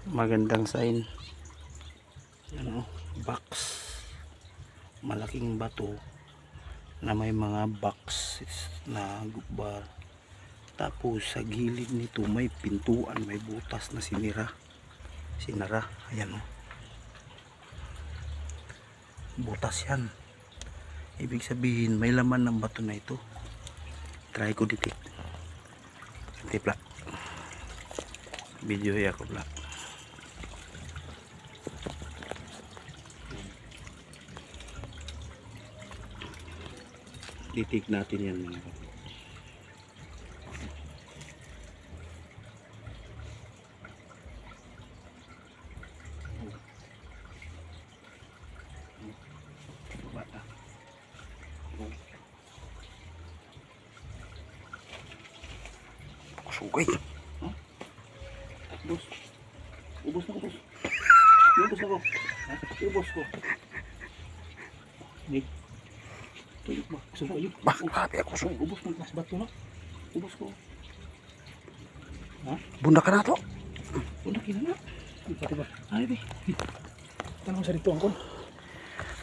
magandang sign. Ano, box, malaking bato na may mga box na bar. Tapos sa gilid nito may pintuan, may butas na sinara. Ayan o, butas yan. Ibig sabihin may laman ng bato na ito. Try ko dito. Tipla video ya ko pala. Titik natin yan mga kapatid. Sugay. Bos. Ubos na ko, bos. Ubos na ko. Ubos ko. Nig. Tuyok ba? Sugay. Bakit ako sugay? Ubos mo mas bato na. Ubos ko. Ha? Bunda ka na to. Bunda ka na. Pati ba? Ay, be. Tanong sa dito angkon.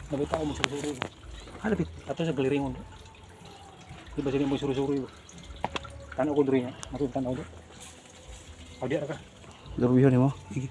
Nabita ko mo suru-suru. Ano, be? Ato sa galiringon. Diba sila mo suru-suru. Tanaw ko duri nga. Matun tanaw do. Pagdiara ka. Durbiyon mo. Sige.